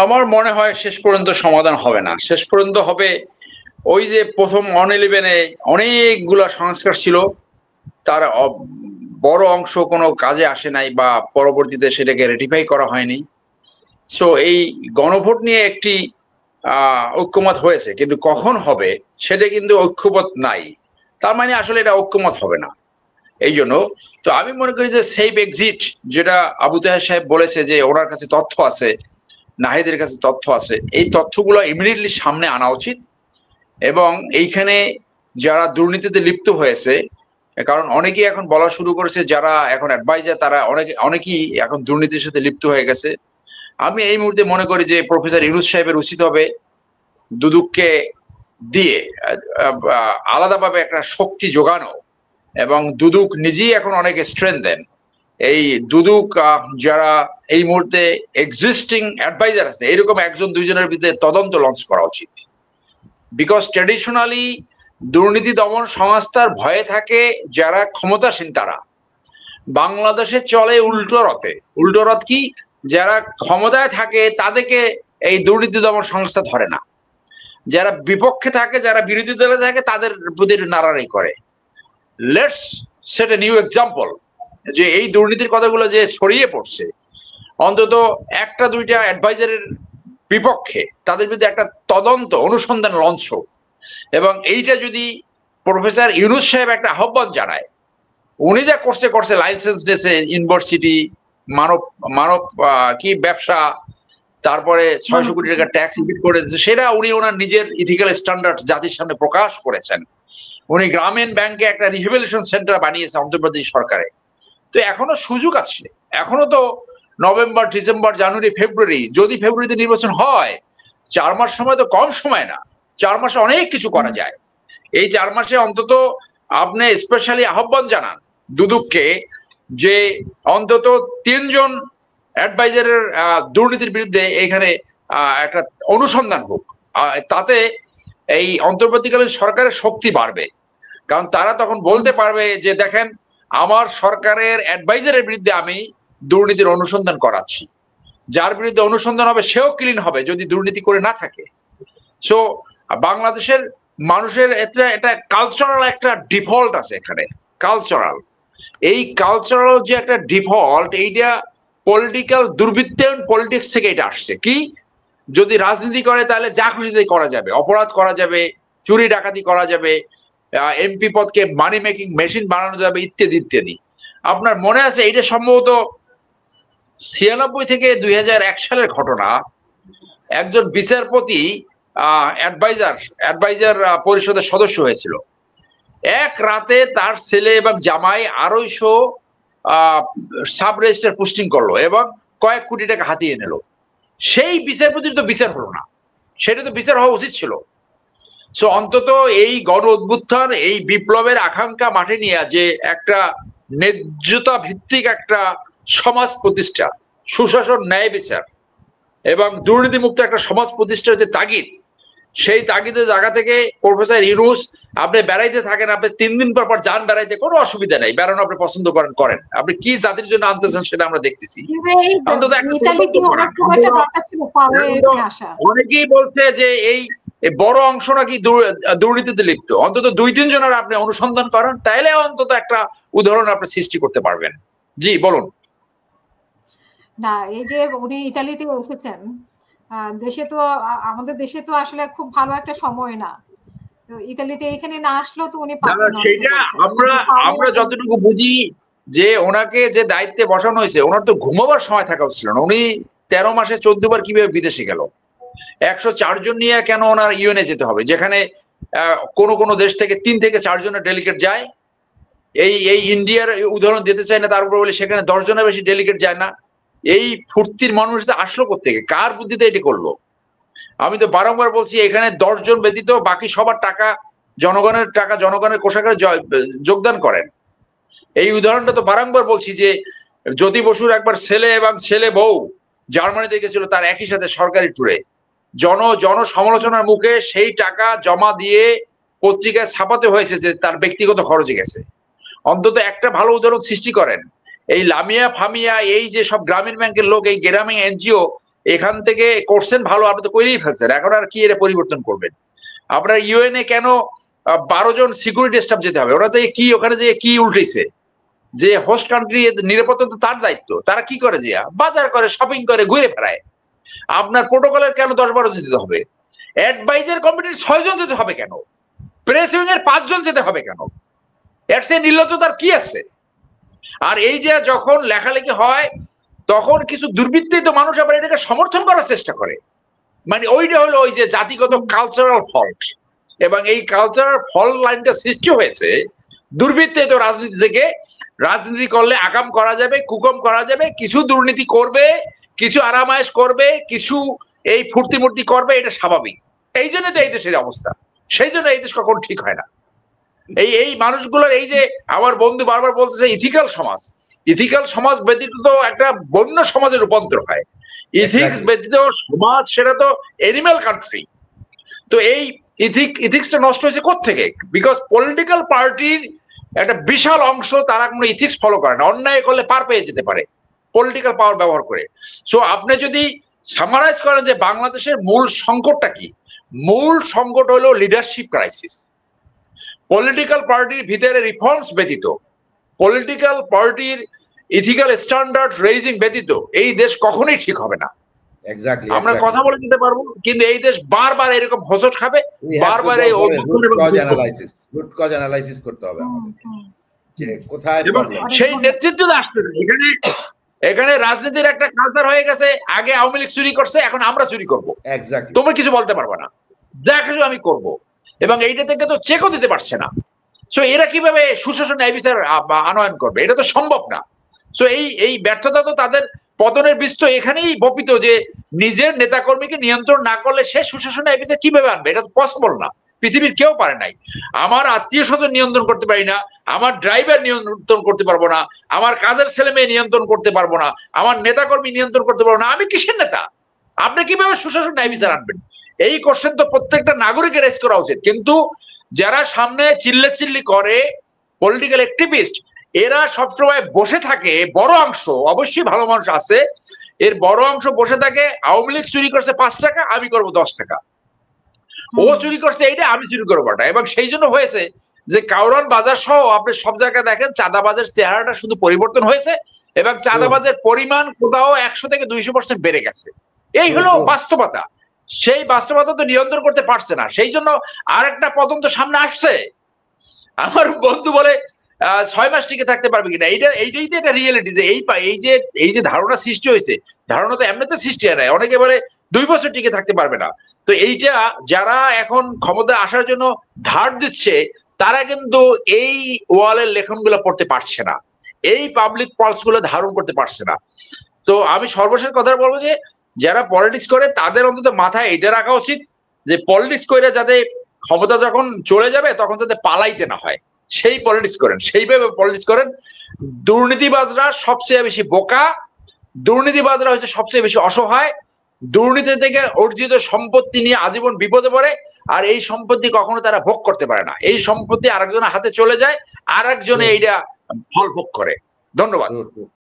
আমার মনে হয় শেষ পর্যন্ত সমাধান হবে না, শেষ পর্যন্ত হবে ওই যে প্রথম 111-এ অনেকগুলা সংস্কার ছিল, তার বড় অংশ কোনো কাজে আসে নাই বা পরবর্তীতে সেটাকে রেটিফাই করা হয়নি। সো এই গণভোট নিয়ে একটি ঐক্যমত হয়েছে, কিন্তু কখন হবে সেটা কিন্তু ঐক্যমত নাই। তার মানে আসলে এটা ঐক্যমত হবে না। এই জন্য তো আমি মনে করি যে সেফ এক্সিট, যেটা আবু তাহের সাহেব বলেছে যে ওনার কাছে তথ্য আছে, নাহিদের কাছে তথ্য আছে, এই তথ্যগুলো ইমিডিয়েটলি সামনে আনা উচিত। এবং এইখানে যারা দুর্নীতিতে লিপ্ত হয়েছে, কারণ অনেকেই এখন বলা শুরু করেছে যারা এখন অ্যাডভাইজার, তারা অনেকেই এখন দুর্নীতির সাথে লিপ্ত হয়ে গেছে। আমি এই মুহূর্তে মনে করি যে প্রফেসর ইউনূস সাহেবের উচিত হবে দুদককে দিয়ে আলাদাভাবে একটা শক্তি যোগানো, এবং দুদক নিজেই এখন অনেক স্ট্রেংথ দেন। এই দুদক যারা এই মুহূর্তে এক্সিস্টিং অ্যাডভাইজার আছে, এরকম একজন দুইজনের বিরুদ্ধে তদন্ত লঞ্চ করা উচিত। বিকজ ট্রেডিশনালি দুর্নীতি দমন সংস্থার ভয়ে থাকে যারা ক্ষমতাসীন, তারা বাংলাদেশে চলে উল্টো রথে। উল্টো রথ কি? যারা ক্ষমতায় থাকে তাদেরকে এই দুর্নীতি দমন সংস্থা ধরে না, যারা বিপক্ষে থাকে, যারা বিরোধী দলে থাকে, তাদের প্রতি নাড়াড়ি করে। Let's set a new example, যে এই দুর্নীতির কথাগুলো যে ছড়িয়ে পড়ছে, অন্তত একটা দুইটা অ্যাডভাইজারের বিপক্ষে তাদের বিরুদ্ধে একটা তদন্ত অনুসন্ধান লঞ্চ হোক। এবং এইটা যদি প্রফেসর ইউনূস সাহেব একটা আহ্বান জানায়, উনি যা করছে করছে, লাইসেন্স দিয়েছে ইউনিভার্সিটি, মানব মানব কি ব্যবসা, তারপরে 600 কোটি টাকা ট্যাক্স ইভিট করেছে, সেটা উনি ওনার নিজের ইথিক্যাল স্ট্যান্ডার্ড জাতির সামনে প্রকাশ করেছেন। উনি গ্রামীণ ব্যাংকে একটা রিহেবিলিটেশন সেন্টার বানিয়েছে অন্তর্বর্তী সরকারে। তো এখনো সুযোগ আছে, এখনো তো নভেম্বর, ডিসেম্বর, জানুয়ারি, ফেব্রুয়ারি, যদি ফেব্রুয়ারিতে নির্বাচন হয়, 4 মাস সময় তো কম সময় না। 4 মাসে অনেক কিছু করা যায়। এই 4 মাসে অন্তত আপনি স্পেশালি আহ্বান জানান দুদককে যে অন্তত 3 জন অ্যাডভাইজারের দুর্নীতির বিরুদ্ধে এখানে একটা অনুসন্ধান হোক। তাতে এই অন্তর্বর্তীকালীন সরকারের শক্তি বাড়বে, কারণ তারা তখন বলতে পারবে যে দেখেন, আমার সরকারের অ্যাডভাইজারের বিরুদ্ধে আমি দুর্নীতির অনুসন্ধান করাচ্ছি। যার বিরুদ্ধে অনুসন্ধান হবে সেও ক্লিন হবে যদি দুর্নীতি করে না থাকে। সো বাংলাদেশের মানুষের এটা কালচারাল একটা ডিফল্ট আছে এখানে, কালচারাল। এই কালচারাল যে একটা ডিফল্ট, এইটা পলিটিক্যাল দুর্বৃত্তায়ন পলিটিক্স থেকে এটা আসছে। কি? যদি রাজনীতি করে তাহলে যা খুশি করা যাবে, অপরাধ করা যাবে, চুরি ডাকাতি করা যাবে, এমপি পদকে মানি মেকিং মেশিন বানানো যাবে, ইত্যাদি ইত্যাদি। আপনার মনে আছে এটা সম্ভবত 96 থেকে 2001 সালের ঘটনা। একজন বিচারপতি অ্যাডভাইজার পরিষদের সদস্য হয়েছিল। এক রাতে তার ছেলে এবং জামাই 250 সাব রেজিস্টার পোস্টিং করলো এবং কয়েক কোটি টাকা হাতিয়ে নিল। সেই বিচারপতির তো বিচার হলো না, সেটা তো বিচার হওয়া উচিত ছিল। সো অন্তত এই গণ অভ্যুত্থান, এই বিপ্লবের আকাঙ্ক্ষা মাঠে নিয়ে যে একটা ন্যায্যতা ভিত্তিক একটা সমাজ প্রতিষ্ঠা, সুশাসন, ন্যায় বিচার এবং দুর্নীতিমুক্ত একটা সমাজ প্রতিষ্ঠার যে তাগিদ, সেই তাগিদের জায়গা থেকে প্রফেসর ইউনূস, আপনি বেড়াইতে থাকেন, আপনি 3 দিন পর যান বেড়াইতে, কোনো অসুবিধা নেই, বেড়ানো আপনি পছন্দ করেন, আপনি কি জাতির জন্য আনতেছেন সেটা আমরা দেখতেছি। অনেকেই বলছে যে এই বড় অংশ নাকি দুর্নীতিতে লিপ্ত। অন্তত 2-3 জনের আপনি অনুসন্ধান করেন, তাইলে অন্তত একটা উদাহরণ আপনি সৃষ্টি করতে পারবেন। জি বলুন। না, এই যে উনি ইতালিতে এসেছেন, দেশে তো আমাদের দেশে তো আসলে খুব ভালো একটা সময় না, তো ইতালিতে এখানে না আসলেও তো উনি পারতেন। সেটা আমরা যতটুকু বুঝি যে ওনাকে যে দায়িত্বে বসানো হয়েছে, ওনার তো ঘুমাবার সময় থাকা উচিত না। উনি 13 মাসে 14 বার কিভাবে বিদেশে গেল? 104 জন নিয়ে কেন ওনার ইউএনএ যেতে হবে, যেখানে কোন দেশ থেকে 3 থেকে 4 জনের ডেলিগেট যায়? এই ইন্ডিয়ার উদাহরণ দিতে চাই না, তার উপর বলে সেখানে 10 জনের বেশি ডেলিগেট যায় না। এই ফুর্তির মানুষ আসলো কোথেকে? কার বুদ্ধিতে এটি করলো? আমি তো বারংবার বলছি, এখানে 10 জন ব্যতীত বাকি সবার টাকা জনগণের কোষাগারে যোগদান করেন। এই উদাহরণটা তো বারংবার বলছি যে জ্যোতি বসুর একবার ছেলে এবং ছেলে বউ জার্মানিতে গেছিল তার একই সাথে সরকারি ট্যুরে। জন সমালোচনার মুখে সেই টাকা জমা দিয়ে পত্রিকায় ছাপাতে হয়েছে যে তার ব্যক্তিগত খরচে গেছে। অন্তত একটা ভালো উদাহরণ সৃষ্টি করেন। এই লামিয়া ফামিয়া, এই যে সব গ্রামীণ ব্যাংকের লোক, এই গ্রামীণ এনজিও এখান থেকে করছেন ভালো, আপনি তো করেই ফেলছেন, এখন আর কি এটা পরিবর্তন করবেন? আপনার ইউএনএ কেন 12 জন সিকিউরিটি স্টাফ যেতে হবে? ওরা যে কি ওখানে যে কি উল্টেছে, যে হোস্ট কান্ট্রি নিরাপত্তা তো তার দায়িত্ব, তারা কি করে, যে বাজার করে, শপিং করে, ঘুরে বেড়ায়। আপনার প্রোটোকলের কেন 10-12 জন যেতে হবে? অ্যাডভাইজার কমিটির 6 জন যেতে হবে কেন? প্রেস উইং এর 5 জন যেতে হবে কেন? এর সে নির্লজ্জতার কি আছে? আর এই যে যখন লেখালেখি হয় তখন কিছু দুর্বৃত্তিত মানুষ আবার এটাকে সমর্থন করার চেষ্টা করে। মানে ওইটা হলো ওই যে জাতিগত কালচারাল ফল্ট, এবং এই কালচারাল ফল্ট লাইনটা সৃষ্টি হয়েছে দুর্বৃত্তিত রাজনীতি থেকে। রাজনীতি করলে আকাম করা যাবে, কুকম করা যাবে, কিছু দুর্নীতি করবে, কিছু আরামায়েশ করবে, কিছু এই ফুর্তি মূর্তি করবে, এটা স্বাভাবিক। এই জন্য তো এই দেশের অবস্থা, সেই জন্য এই দেশ কখনো ঠিক হয় না। এই মানুষগুলোর, এই যে আমার বন্ধু বারবার বলতেছে ইথিক্যাল সমাজ, ইথিক্যাল সমাজ ব্যতীত তো একটা বন্য সমাজে রূপান্তর হয়। ইথিক্স ব্যতীত সমাজ সেটা তো এনিম্যাল কান্ট্রি। তো এই ইথিক্সটা নষ্ট হয়েছে কোত্থেকে? বিকজ পলিটিক্যাল পার্টির একটা বিশাল অংশ তারা কোনো ইথিক্স ফলো করে না, অন্যায় করলে পার পেয়ে যেতে পারে পলিটিক্যাল পাওয়ার ব্যবহার করে। সো আপনি যদি সামারাইজ করেন যে বাংলাদেশের মূল সংকটটা কি, মূল সংকট হলো লিডারশিপ ক্রাইসিস। পলিটিক্যাল পার্টির ভিতরে রিফর্মস ব্যতীত, পলিটিক্যাল পার্টির ইথিক্যাল স্ট্যান্ডার্ড রেইজিং ব্যতীত এই দেশ কখনোই ঠিক হবে না। আমরা কথা বলে দিতে পারবো, কিন্তু এই দেশ বারবার এরকম হোঁচট খাবে, বারবার এই রুট কজ অ্যানালাইসিস করতে হবে আমাদের, যে কোথায় প্রবলেম। সেই নেতৃত্ব আসছে এখানে। এখানে রাজনীতির একটা কালচার হয়ে গেছে, আগে আওয়ামী লীগ চুরি করছে, এখন আমরা চুরি করবো, তোমরা কিছু বলতে পারবে না, যা কিছু আমি করব। এবং এইটা থেকে তো চেকও দিতে পারছে না। সো এরা কিভাবে সুশাসন ন্যায় বিচার আনয়ন করবে? এটা তো সম্ভব না। সো এই ব্যর্থতা তো তাদের পতনের বীজ তো এখানেই বপিত, যে নিজের নেতাকর্মীকে নিয়ন্ত্রণ না করলে সে সুশাসন ন্যায় বিচার কিভাবে আনবে? এটা তো পসিবল না, পৃথিবীর কেউ পারে নাই। আমার আত্মীয় স্বজন নিয়ন্ত্রণ করতে পারি না, আমার ড্রাইভার নিয়ন্ত্রণ করতে পারবো না, আমার কাজের ছেলে মেয়ে নিয়ন্ত্রণ করতে পারবো না, আমার নেতাকর্মী নিয়ন্ত্রণ করতে পারবো না, আমি কিসের নেতা? আপনি কিভাবে সুশাসন ন্যায় বিচার আনবেন? এই কোশ্চেন তো প্রত্যেকটা নাগরিকের রেজ করা উচিত। কিন্তু যারা সামনে চিল্লি করে, পলিটিক্যাল অ্যাক্টিভিস্ট, এরা সবসময় বসে থাকে, বড় অংশ, অবশ্যই ভালো মানুষ আছে, এর বড় অংশ বসে থাকে, আওয়ামী লীগ চুরি করছে 5 টাকা, আমি করবো 10 টাকা, ও চুরি করছে এইটা, আমি চুরি করবো ওটা। এবং সেই জন্য হয়েছে যে কাউরান বাজার সহ আপনি সব জায়গায় দেখেন চাঁদাবাজের চেহারাটা শুধু পরিবর্তন হয়েছে, এবং চাঁদাবাজের পরিমাণ কোথাও 100 থেকে 200% বেড়ে গেছে। এই হলো বাস্তবতা। সেই বাস্তবতা তো নিয়ন্ত্রণ করতে পারছে না, সেই জন্য আর একটা তদন্ত সামনে আসছে। আমার বন্ধু বলে 6 মাস টিকে থাকতে পারবে কিনা, এইটাই তো একটা রিয়েলিটি, যে এই যে ধারণা সৃষ্টি হয়েছে, ধারণা তো এমনিতে সৃষ্টি হয় না। অনেকে বলে 2 বছর টিকে থাকতে পারবে না। তো এইটা যারা এখন ক্ষমতায় আসার জন্য ধার দিচ্ছে, তারা কিন্তু এই ওয়ালের লেখনগুলো পড়তে পারছে না, এই পাবলিক পালস গুলো ধারণ করতে পারছে না। তো আমি সর্বশেষ কথা বলবো যে যারা পলিটিক্স করে তাদের অন্তত মাথায় এটা রাখা উচিত যে পলিটিক্স করে যাতে ক্ষমতা যখন চলে যাবে তখন যাতে পালাইতে না হয়, সেই পলিটিক্স করেন, সেইভাবে পলিটিক্স করেন। দুর্নীতিবাজরা সবচেয়ে বেশি বোকা, দুর্নীতিবাজরা হচ্ছে সবচেয়ে বেশি অসহায়, দুর্নীতি থেকে অর্জিত সম্পত্তি নিয়ে আজীবন বিপদে পড়ে, আর এই সম্পত্তি কখনো তারা ভোগ করতে পারে না। এই সম্পত্তি আরেকজনের হাতে চলে যায়, আর একজনে এইটা ফল ভোগ করে। ধন্যবাদ।